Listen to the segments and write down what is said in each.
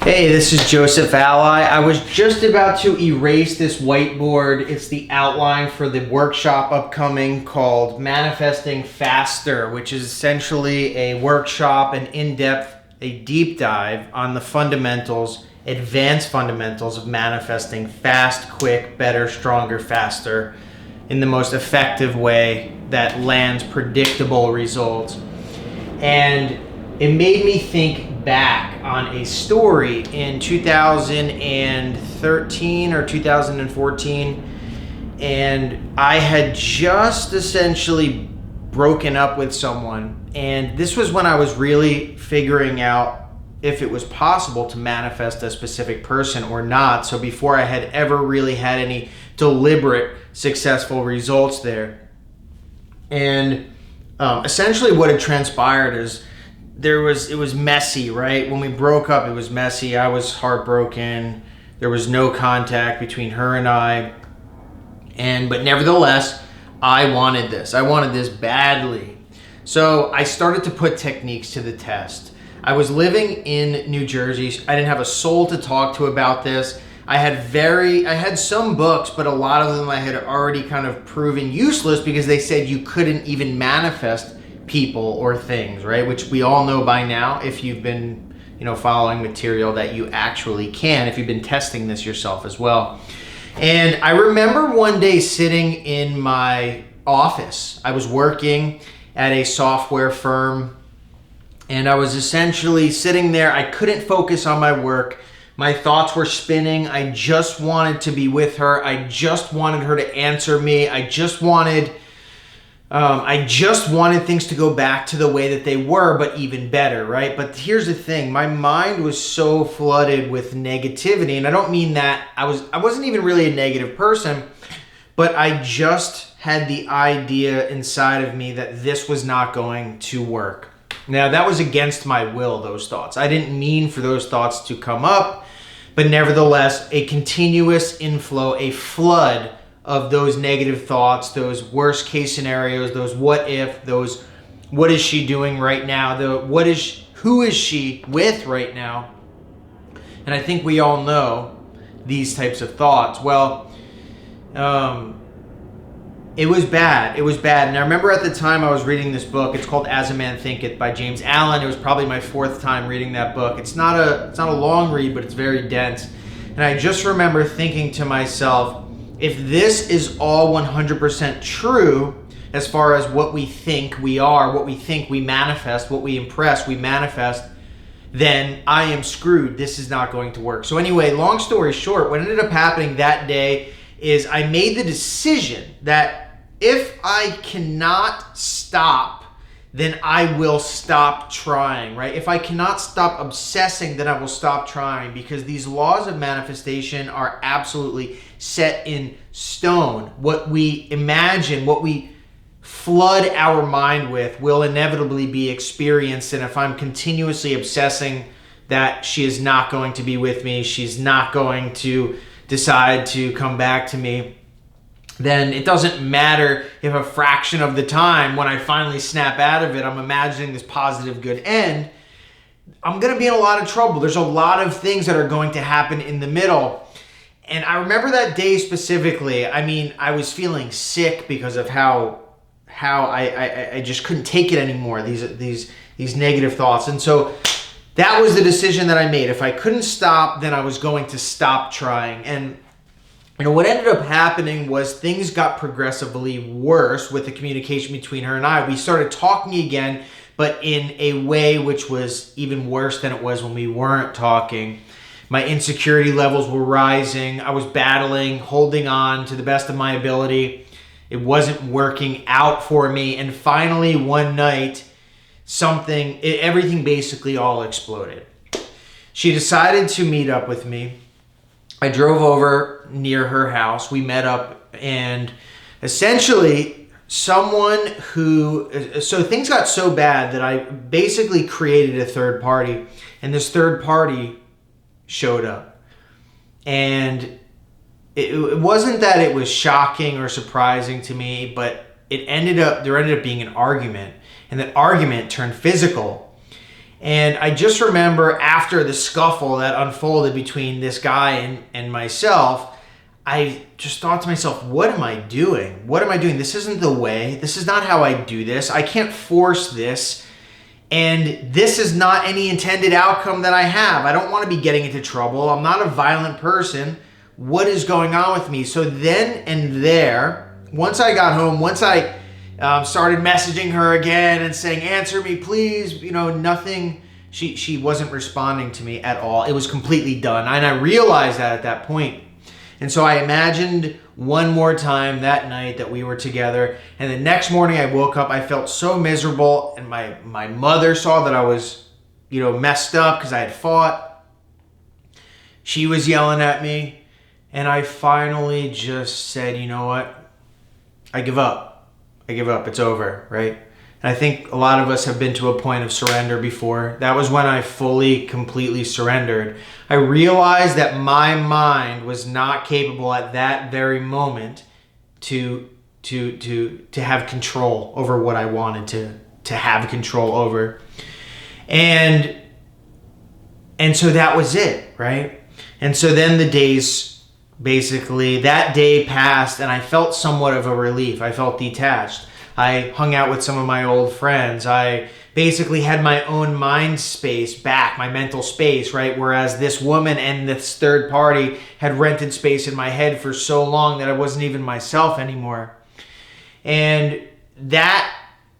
Hey, this is Joseph Alai. I was just about to erase this whiteboard. It's the outline for the workshop upcoming called Manifesting Faster, which is essentially a workshop, an in-depth, a deep dive on the fundamentals, advanced fundamentals of manifesting fast, quick, better, stronger, faster in the most effective way that lands predictable results. And it made me think back on a story in 2013 or 2014, and I had just essentially broken up with someone, and this was when I was really figuring out if it was possible to manifest a specific person or not. So before I had ever really had any deliberate successful results there. And essentially what had transpired is it was messy, right? When we broke up, it was messy. I was heartbroken. There was no contact between her and I. But nevertheless, I wanted this. I wanted this badly. So I started to put techniques to the test. I was living in New Jersey. I didn't have a soul to talk to about this. I had some books, but a lot of them I had already kind of proven useless because they said you couldn't even manifest people or things, right? Which we all know by now, if you've been, following material, that you actually can, if you've been testing this yourself as well. And I remember one day sitting in my office. I was working at a software firm, and I was essentially sitting there. I couldn't focus on my work. My thoughts were spinning. I just wanted to be with her. I just wanted her to answer me. I just wanted things to go back to the way that they were, but even better, right? But here's the thing. My mind was so flooded with negativity, and I don't mean that I wasn't even really a negative person, but I just had the idea inside of me that this was not going to work. Now, that was against my will, those thoughts. I didn't mean for those thoughts to come up, but nevertheless, a continuous inflow, a flood of those negative thoughts, those worst case scenarios, those what if, those what is she doing right now, who is she with right now? And I think we all know these types of thoughts. Well, it was bad. It was bad. And I remember at the time I was reading this book. It's called As a Man Thinketh by James Allen. It was probably my fourth time reading that book. It's not a long read, but it's very dense. And I just remember thinking to myself, if this is all 100% true, as far as what we think we are, what we think we manifest, what we impress, we manifest, then I am screwed. This is not going to work. So anyway, long story short, what ended up happening that day is I made the decision that if I cannot stop, then I will stop trying, right? If I cannot stop obsessing, then I will stop trying, because these laws of manifestation are absolutely set in stone. What we imagine, what we flood our mind with will inevitably be experienced. And if I'm continuously obsessing that she is not going to be with me, she's not going to decide to come back to me, then it doesn't matter if a fraction of the time when I finally snap out of it, I'm imagining this positive good end, I'm going to be in a lot of trouble. There's a lot of things that are going to happen in the middle. And I remember that day specifically. I mean, I was feeling sick because of how I just couldn't take it anymore, these negative thoughts. And so that was the decision that I made. If I couldn't stop, then I was going to stop trying. And what ended up happening was things got progressively worse with the communication between her and I. We started talking again, but in a way which was even worse than it was when we weren't talking. My insecurity levels were rising. I was battling, holding on to the best of my ability. It wasn't working out for me. And finally, one night, everything basically all exploded. She decided to meet up with me. I drove over near her house. We met up, and essentially so things got so bad that I basically created a third party, and this third party showed up. And it wasn't that it was shocking or surprising to me, but there ended up being an argument, and that argument turned physical. And I just remember after the scuffle that unfolded between this guy and myself, I just thought to myself, what am I doing? What am I doing? This isn't the way. This is not how I do this. I can't force this. And this is not any intended outcome that I have. I don't want to be getting into trouble. I'm not a violent person. What is going on with me? So then and there, once I got home, once I started messaging her again and saying, answer me, please, nothing. She wasn't responding to me at all. It was completely done. And I realized that at that point. And so I imagined one more time that night that we were together. And the next morning I woke up, I felt so miserable. And my mother saw that I was, messed up because I had fought. She was yelling at me. And I finally just said, you know what? I give up. It's over, right? And I think a lot of us have been to a point of surrender before. That was when I fully, completely surrendered. I realized that my mind was not capable at that very moment to have control over what I wanted to have control over. And so that was it, right? And so then the days, basically, that day passed and I felt somewhat of a relief. I felt detached. I hung out with some of my old friends. I basically had my own mind space back, my mental space, right? Whereas this woman and this third party had rented space in my head for so long that I wasn't even myself anymore. And that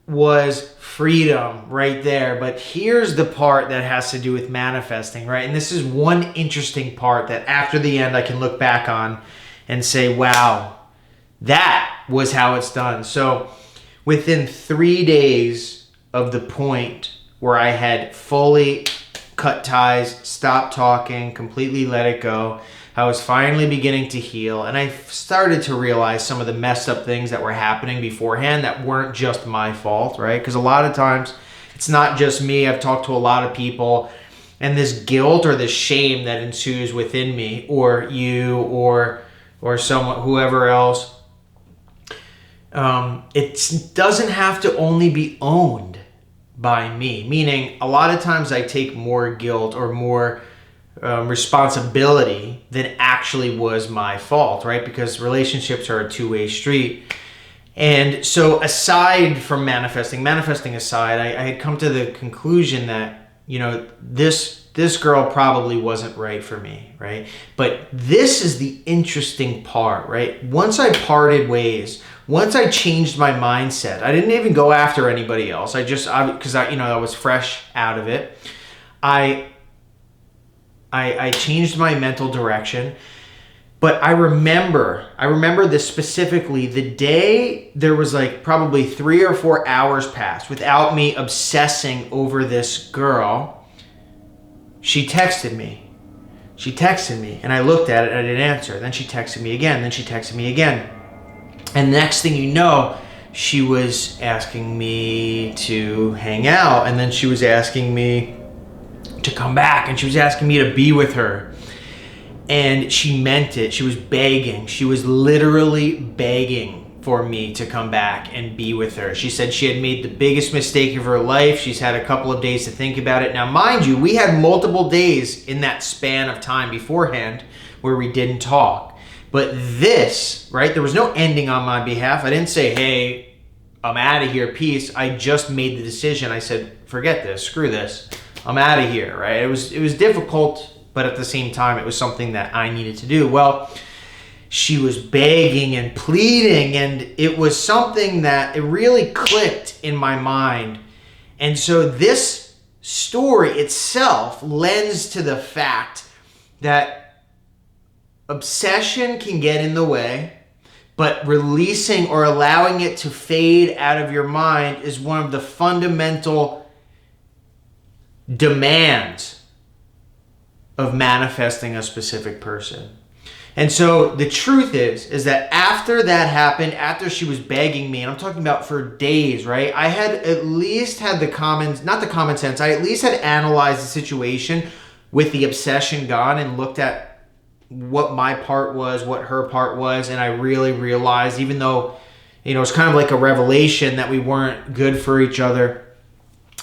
was freedom right there. But here's the part that has to do with manifesting, right? And this is one interesting part that after the end I can look back on and say, wow, that was how it's done. So within 3 days of the point where I had fully cut ties, stopped talking, completely let it go, I was finally beginning to heal, and I started to realize some of the messed up things that were happening beforehand that weren't just my fault, right? Because a lot of times it's not just me. I've talked to a lot of people, and this guilt or this shame that ensues within me, or you, or someone, whoever else, it doesn't have to only be owned by me. Meaning, a lot of times I take more guilt or more responsibility than actually was my fault, right? Because relationships are a two-way street. And so aside from manifesting aside, I had come to the conclusion that, this girl probably wasn't right for me, right? But this is the interesting part, right? Once I parted ways, once I changed my mindset, I didn't even go after anybody else. Because I was fresh out of it. I changed my mental direction, but I remember this specifically. The day there was like probably 3 or 4 hours passed without me obsessing over this girl. She texted me, and I looked at it and I didn't answer. Then she texted me again. And next thing you know, she was asking me to hang out, and then she was asking me to come back, and she was asking me to be with her. And she meant it. She was begging. She was literally begging for me to come back and be with her. She said she had made the biggest mistake of her life. She's had a couple of days to think about it. Now, mind you, we had multiple days in that span of time beforehand where we didn't talk. But this, right, there was no ending on my behalf. I didn't say, hey, I'm out of here, peace. I just made the decision. I said, forget this, screw this. I'm out of here, right? It was difficult, but at the same time, it was something that I needed to do. Well, she was begging and pleading, and it was something that it really clicked in my mind. And so this story itself lends to the fact that obsession can get in the way, but releasing or allowing it to fade out of your mind is one of the fundamental demands of manifesting a specific person. And so the truth is that after that happened, after she was begging me, and I'm talking about for days, right? I had at least had I at least had analyzed the situation with the obsession gone and looked at what my part was, what her part was, and I really realized, even though, it's kind of like a revelation that we weren't good for each other,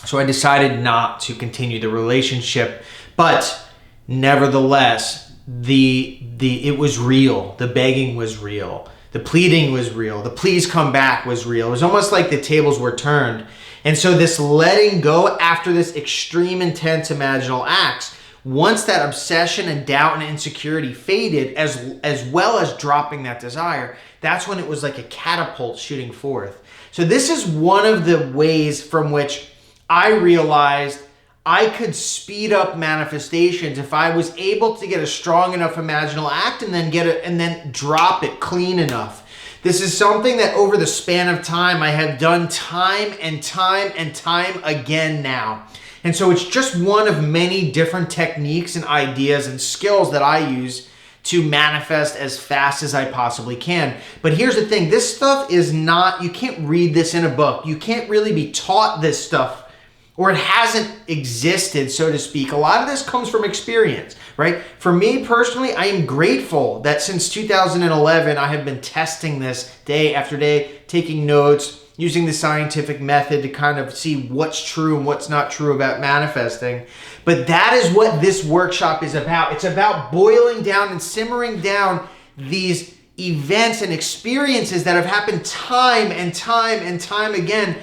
So I decided not to continue the relationship, but nevertheless, it was real. The begging was real. The pleading was real. The please come back was real. It was almost like the tables were turned. And so this letting go after this extreme, intense imaginal acts, once that obsession and doubt and insecurity faded, as well as dropping that desire, that's when it was like a catapult shooting forth. So this is one of the ways from which I realized I could speed up manifestations if I was able to get a strong enough imaginal act and then drop it clean enough. This is something that over the span of time I have done time and time and time again now. And so it's just one of many different techniques and ideas and skills that I use to manifest as fast as I possibly can. But here's the thing, this stuff is not, you can't read this in a book. You can't really be taught this stuff, or it hasn't existed, so to speak. A lot of this comes from experience, right? For me personally, I am grateful that since 2011, I have been testing this day after day, taking notes, using the scientific method to kind of see what's true and what's not true about manifesting. But that is what this workshop is about. It's about boiling down and simmering down these events and experiences that have happened time and time and time again,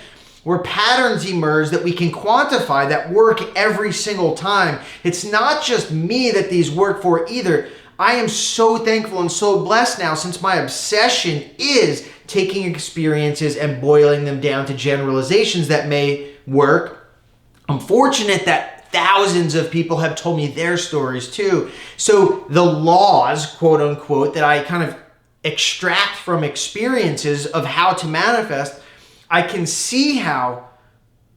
where patterns emerge that we can quantify that work every single time. It's not just me that these work for either. I am so thankful and so blessed now, since my obsession is taking experiences and boiling them down to generalizations that may work. I'm fortunate that thousands of people have told me their stories too. So the laws, quote unquote, that I kind of extract from experiences of how to manifest, I can see how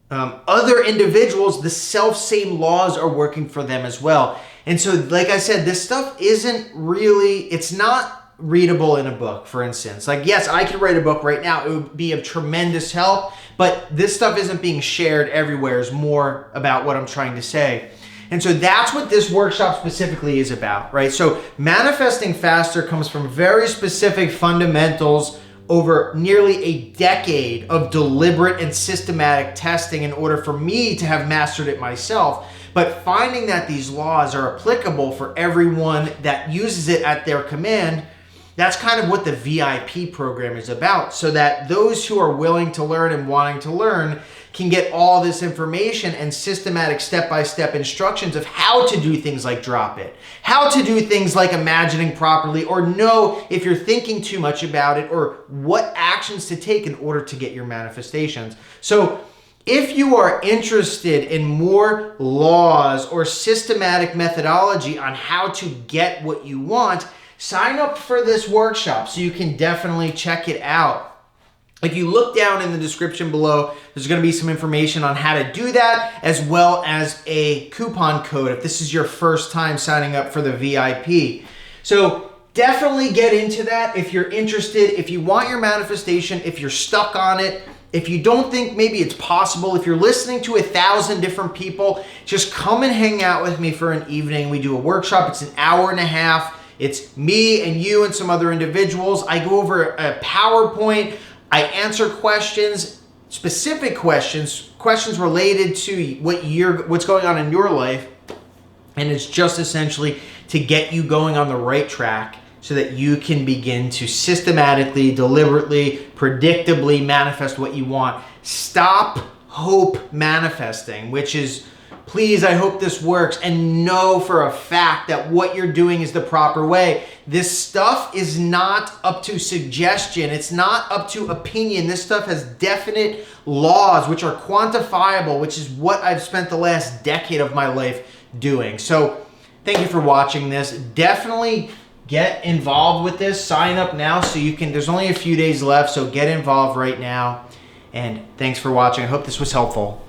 other individuals, the self-same laws are working for them as well. And so, like I said, this stuff isn't really, it's not readable in a book, for instance. Like, yes, I could write a book right now. It would be of tremendous help, but this stuff isn't being shared everywhere, is more about what I'm trying to say. And so that's what this workshop specifically is about, right? So manifesting faster comes from very specific fundamentals over nearly a decade of deliberate and systematic testing in order for me to have mastered it myself. But finding that these laws are applicable for everyone that uses it at their command, that's kind of what the VIP program is about, so that those who are willing to learn and wanting to learn can get all this information and systematic step-by-step instructions of how to do things like drop it, how to do things like imagining properly, or know if you're thinking too much about it, or what actions to take in order to get your manifestations. So if you are interested in more laws or systematic methodology on how to get what you want, sign up for this workshop so you can definitely check it out. If you look down in the description below, there's going to be some information on how to do that, as well as a coupon code if this is your first time signing up for the VIP. So definitely get into that if you're interested, if you want your manifestation, if you're stuck on it, if you don't think maybe it's possible, if you're listening to 1,000 different people, just come and hang out with me for an evening. We do a workshop. It's an hour and a half. It's me and you and some other individuals. I go over a PowerPoint. I answer questions, specific questions related to what's going on in your life. And it's just essentially to get you going on the right track so that you can begin to systematically, deliberately, predictably manifest what you want. Stop hope manifesting, which is, please, I hope this works, and know for a fact that what you're doing is the proper way. This stuff is not up to suggestion. It's not up to opinion. This stuff has definite laws which are quantifiable, which is what I've spent the last decade of my life doing. So thank you for watching this. Definitely get involved with this. Sign up now so you can, there's only a few days left, so get involved right now. And thanks for watching. I hope this was helpful.